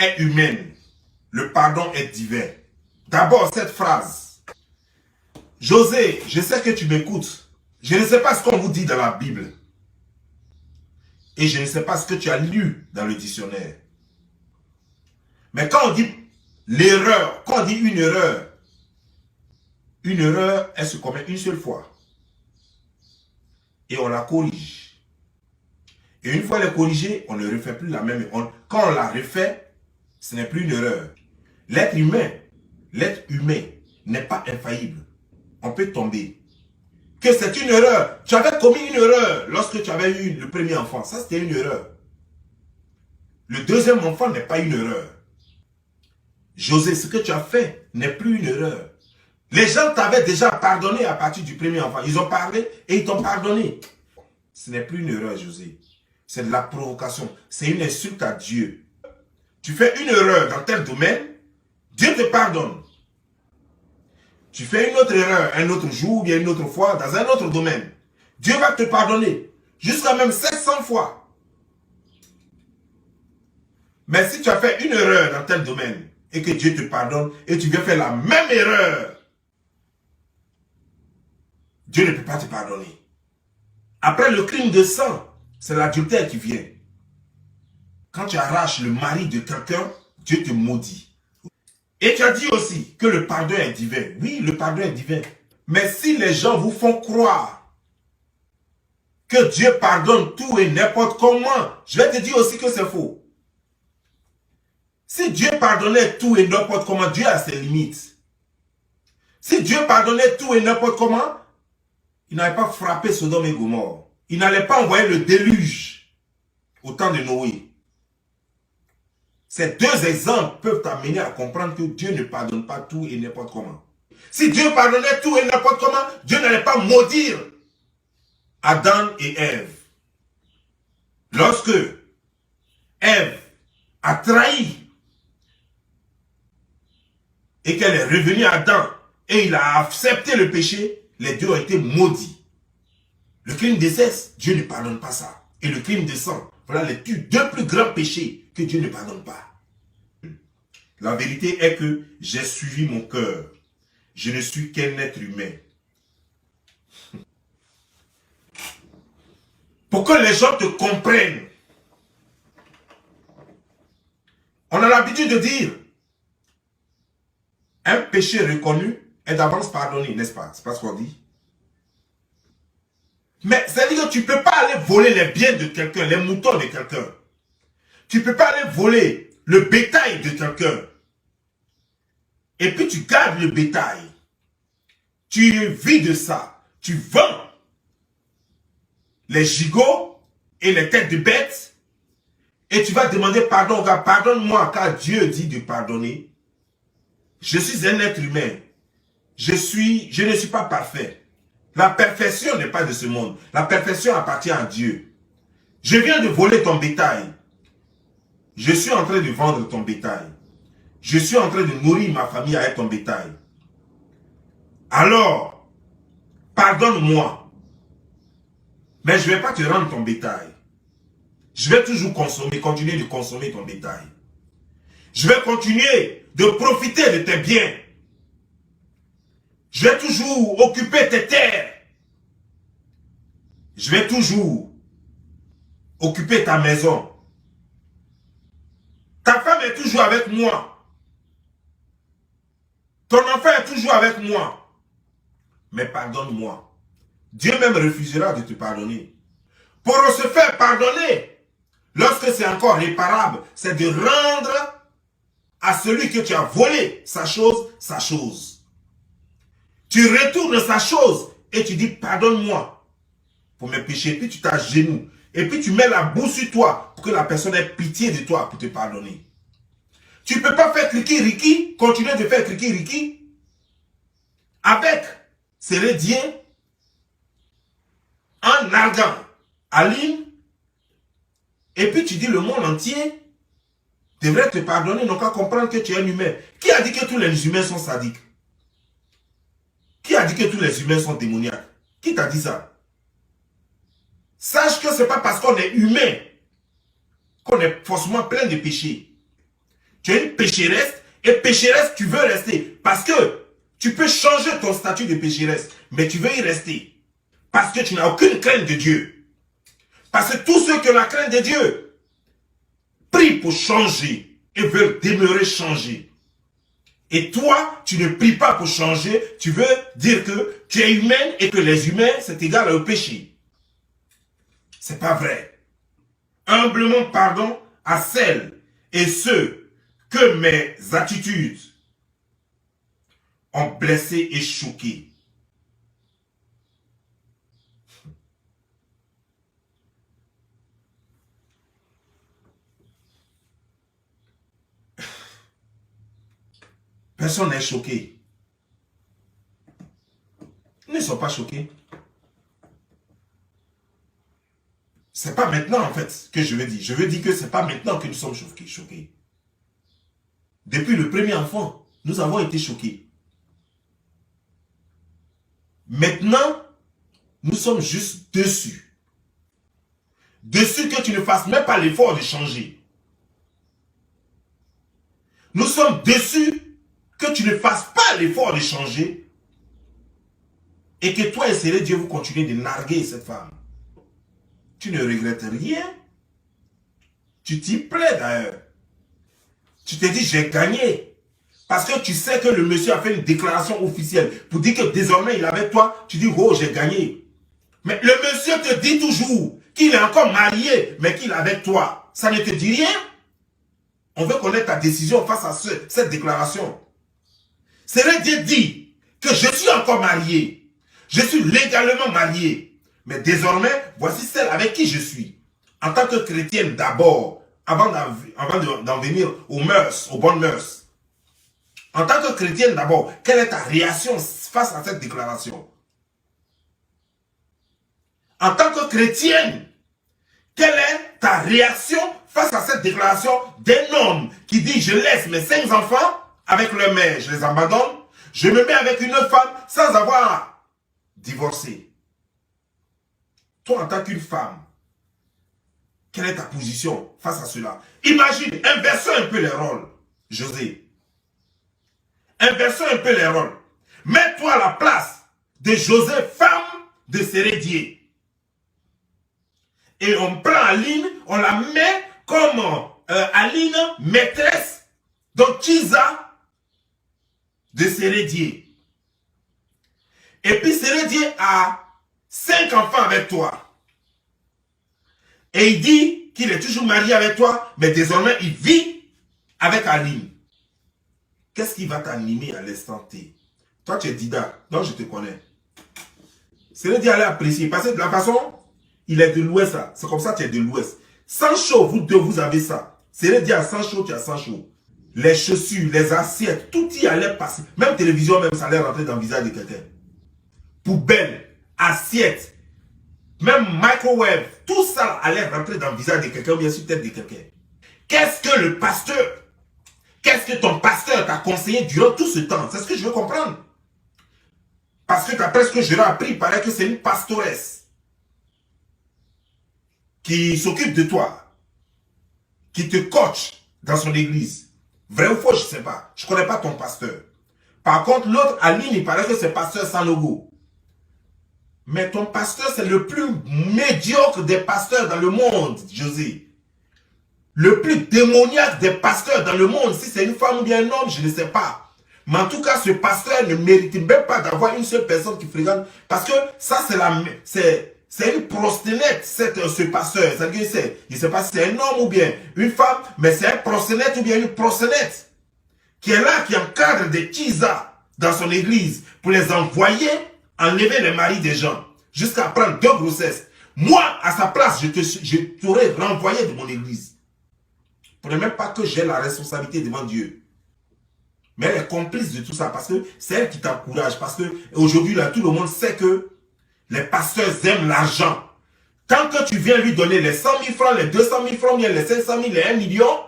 est humaine. Le pardon est divin. D'abord, cette phrase. José, je sais que tu m'écoutes. Je ne sais pas ce qu'on vous dit dans la Bible. Et je ne sais pas ce que tu as lu dans le dictionnaire. Mais quand on dit l'erreur, quand on dit une erreur, elle se commet une seule fois. Et on la corrige. Et une fois elle est corrigée, on ne refait plus la même. Quand on la refait, ce n'est plus une erreur. L'être humain n'est pas infaillible. On peut tomber. Que c'est une erreur. Tu avais commis une erreur lorsque tu avais eu le premier enfant. Ça, c'était une erreur. Le deuxième enfant n'est pas une erreur. José, ce que tu as fait n'est plus une erreur. Les gens t'avaient déjà pardonné à partir du premier enfant. Ils ont parlé et ils t'ont pardonné. Ce n'est plus une erreur, José. C'est de la provocation. C'est une insulte à Dieu. Tu fais une erreur dans tel domaine, Dieu te pardonne. Tu fais une autre erreur un autre jour, ou bien une autre fois, dans un autre domaine. Dieu va te pardonner. Jusqu'à même 700 fois. Mais si tu as fait une erreur dans tel domaine, et que Dieu te pardonne, et tu viens faire la même erreur, Dieu ne peut pas te pardonner. Après le crime de sang, c'est l'adultère qui vient. Quand tu arraches le mari de quelqu'un, Dieu te maudit. Et tu as dit aussi que le pardon est divin. Oui, le pardon est divin. Mais si les gens vous font croire que Dieu pardonne tout et n'importe comment, je vais te dire aussi que c'est faux. Si Dieu pardonnait tout et n'importe comment, Dieu a ses limites. Si Dieu pardonnait tout et n'importe comment, il n'allait pas frapper Sodome et Gomorrhe. Il n'allait pas envoyer le déluge au temps de Noé. Ces deux exemples peuvent t'amener à comprendre que Dieu ne pardonne pas tout et n'importe comment. Si Dieu pardonnait tout et n'importe comment, Dieu n'allait pas maudire Adam et Ève. Lorsque Ève a trahi et qu'elle est revenue à Adam et il a accepté le péché, les deux ont été maudits. Le crime d'inceste, Dieu ne pardonne pas ça. Et le crime de sang, voilà les deux plus grands péchés que Dieu ne pardonne pas. La vérité est que j'ai suivi mon cœur. Je ne suis qu'un être humain. Pour que les gens te comprennent, on a l'habitude de dire un péché reconnu est d'avance pardonné, n'est-ce pas? C'est pas ce qu'on dit. Mais c'est-à-dire que tu ne peux pas aller voler les biens de quelqu'un, les moutons de quelqu'un. Tu ne peux pas aller voler le bétail de quelqu'un. Et puis tu gardes le bétail. Tu vis de ça. Tu vends les gigots et les têtes de bêtes. Et tu vas demander pardon. Pardonne-moi, car Dieu dit de pardonner. Je suis un être humain. Je ne suis pas parfait. La perfection n'est pas de ce monde. La perfection appartient à Dieu. Je viens de voler ton bétail. Je suis en train de vendre ton bétail. Je suis en train de nourrir ma famille avec ton bétail. Alors, pardonne-moi. Mais je ne vais pas te rendre ton bétail. Je vais toujours continuer de consommer ton bétail. Je vais continuer de profiter de tes biens. Je vais toujours occuper tes terres. Je vais toujours occuper ta maison. Ta femme est toujours avec moi. Ton enfant est toujours avec moi. Mais pardonne-moi. Dieu même refusera de te pardonner. Pour se faire pardonner, lorsque c'est encore réparable, c'est de rendre à celui que tu as volé sa chose. Tu retournes sa chose et tu dis pardonne-moi pour mes péchés. Puis tu t'agenouilles. Et puis tu mets la boue sur toi pour que la personne ait pitié de toi pour te pardonner. Tu ne peux pas faire kriki-riki, continuer de faire kriki-riki avec Sérédien en narguant Aline. Et puis tu dis le monde entier devrait te pardonner, non qu'à comprendre que tu es un humain. Qui a dit que tous les humains sont sadiques? Qui a dit que tous les humains sont démoniaques? Qui t'a dit ça? Sache que ce n'est pas parce qu'on est humain qu'on est forcément plein de péchés. Tu es une pécheresse et pécheresse, tu veux rester. Parce que tu peux changer ton statut de pécheresse, mais tu veux y rester. Parce que tu n'as aucune crainte de Dieu. Parce que tous ceux qui ont la crainte de Dieu prient pour changer et veulent demeurer changés. Et toi, tu ne pries pas pour changer, tu veux dire que tu es humaine et que les humains, c'est égal au péché. C'est pas vrai. Humblement pardon à celles et ceux que mes attitudes ont blessé et choqué. Personne n'est choqué. Ils ne sont pas choqués. C'est pas maintenant en fait que je veux dire. Je veux dire que c'est pas maintenant que nous sommes choqués. Depuis le premier enfant, nous avons été choqués. Maintenant, nous sommes juste dessus. Dessus que tu ne fasses même pas l'effort de changer. Nous sommes dessus que tu ne fasses pas l'effort de changer et que toi et Seigneur Dieu vous continuez de narguer cette femme. Tu ne regrettes rien. Tu t'y plais d'ailleurs. Tu te dis j'ai gagné. Parce que tu sais que le monsieur a fait une déclaration officielle pour dire que désormais il est avec toi. Tu dis oh j'ai gagné. Mais le monsieur te dit toujours qu'il est encore marié mais qu'il est avec toi. Ça ne te dit rien. On veut connaître ta décision face à cette déclaration. Seigneur Dieu dit que je suis encore marié. Je suis légalement marié. Mais désormais, voici celle avec qui je suis. En tant que chrétienne d'abord, avant d'en venir aux mœurs, aux bonnes mœurs. En tant que chrétienne d'abord, quelle est ta réaction face à cette déclaration? En tant que chrétienne, quelle est ta réaction face à cette déclaration d'un homme qui dit je laisse mes 5 enfants avec leur mère, je les abandonne, je me mets avec une autre femme sans avoir divorcé. Toi en tant qu'une femme, quelle est ta position face à cela? Imagine, inversons un peu les rôles, José. Inversons un peu les rôles. Mets-toi à la place de José, femme de Sérédier. Et on prend Aline, on la met comme Aline, maîtresse d'Ochiza de Sérédier. Et puis Sérédier a 5 enfants avec toi. Et il dit qu'il est toujours marié avec toi, mais désormais il vit avec Aline. Qu'est-ce qui va t'animer à l'instant T? Toi tu es Dida, donc je te connais. Sérédier allait apprécier, parce que de la façon, il est de l'ouest là. C'est comme ça que tu es de l'ouest. Sans chaud, vous deux, vous avez ça. Sérédier a sans chaud, tu as sans chaud. Les chaussures, les assiettes, tout y allait passer. Même télévision, même ça allait rentrer dans le visage de quelqu'un. Poubelle, assiette, même microwave, tout ça allait rentrer dans le visage de quelqu'un, bien sûr, tête de quelqu'un. Qu'est-ce que le pasteur, qu'est-ce que ton pasteur t'a conseillé durant tout ce temps? C'est ce que je veux comprendre. Parce que d'après ce que je l'ai appris, il paraît que c'est une pastoresse qui s'occupe de toi, qui te coach dans son église. Vrai ou faux, je ne sais pas. Je ne connais pas ton pasteur. Par contre, l'autre, Aline, il paraît que c'est pasteur sans logo. Mais ton pasteur, c'est le plus médiocre des pasteurs dans le monde, José. Le plus démoniaque des pasteurs dans le monde. Si c'est une femme ou bien un homme, je ne sais pas. Mais en tout cas, ce pasteur ne mérite même pas d'avoir une seule personne qui fréquente. Parce que ça, c'est une prostituée, ce pasteur. Je ne sais pas si c'est un homme ou bien une femme, mais c'est un prostituée ou bien une prostituée qui est là, qui encadre des tchizas dans son église pour les envoyer enlever les maris des gens jusqu'à prendre 2 grossesses. Moi, à sa place, je t'aurais renvoyé de mon église. Pour ne même pas que j'ai la responsabilité devant Dieu. Mais elle est complice de tout ça parce que c'est elle qui t'encourage. Parce que aujourd'hui, là, tout le monde sait que les pasteurs aiment l'argent. Tant que tu viens lui donner les 100 000 francs, les 200 000 francs, les 500 000, les 1 million,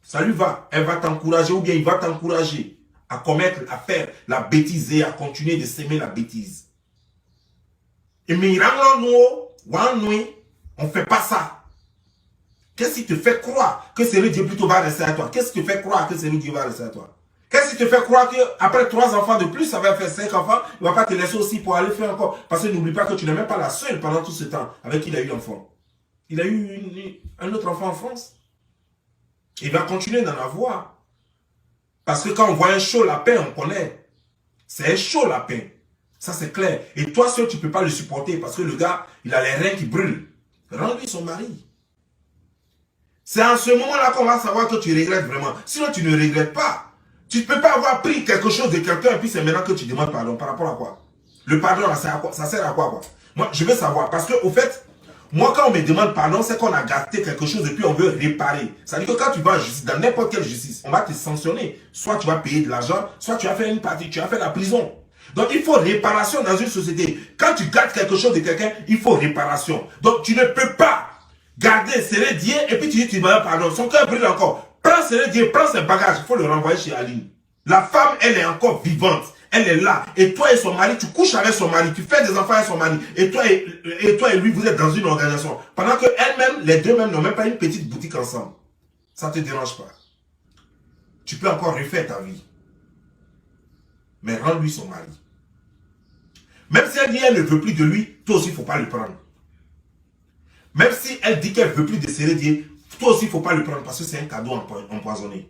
ça lui va. Elle va t'encourager ou bien il va t'encourager à commettre, à faire la bêtise et à continuer de s'aimer la bêtise. Et mais on ne fait pas ça. Qu'est-ce qui te fait croire que Seigneur Dieu plutôt va rester à toi? Qu'est-ce qui te fait croire que Seigneur Dieu va rester à toi? Qu'est-ce qui te fait croire qu'après 3 enfants de plus, ça va faire 5 enfants, il ne va pas te laisser aussi pour aller faire encore? Parce que n'oublie pas que tu n'es même pas la seule pendant tout ce temps avec qui il a eu l'enfant. Il a eu un autre enfant en France. Il va continuer d'en avoir. Parce que quand on voit un chaud lapin, on connaît. C'est un chaud lapin. Ça, c'est clair. Et toi seul, tu ne peux pas le supporter parce que le gars, il a les reins qui brûlent. Rends-lui son mari. C'est en ce moment-là qu'on va savoir que tu regrettes vraiment. Sinon, tu ne regrettes pas. Tu ne peux pas avoir pris quelque chose de quelqu'un et puis c'est maintenant que tu demandes pardon. Par rapport à quoi? Le pardon, ça sert à quoi? Ça sert à quoi? Moi, je veux savoir. Parce que, au fait, moi, quand on me demande pardon, c'est qu'on a gâté quelque chose et puis on veut réparer. Ça veut dire que quand tu vas en justice, dans n'importe quelle justice, on va te sanctionner. Soit tu vas payer de l'argent, soit tu vas faire une partie, tu vas faire la prison. Donc, il faut réparation dans une société. Quand tu gâtes quelque chose de quelqu'un, il faut réparation. Donc, tu ne peux pas garder Seigneur Dieu et puis tu dis tu demandes pardon. Son cœur brûle encore. Prends Seigneur Dieu, prends ses bagages, il faut le renvoyer chez Aline. La femme, elle est encore vivante. Elle est là. Et toi et son mari, tu couches avec son mari, tu fais des enfants avec son mari. Et toi et lui, vous êtes dans une organisation. Pendant que elles-mêmes, les deux mêmes n'ont même pas une petite boutique ensemble. Ça ne te dérange pas. Tu peux encore refaire ta vie. Mais rends-lui son mari. Même si elle dit qu'elle ne veut plus de lui, toi aussi, il ne faut pas le prendre. Même si elle dit qu'elle ne veut plus de Seigneur Dieu, toi aussi, il ne faut pas le prendre parce que c'est un cadeau empoisonné.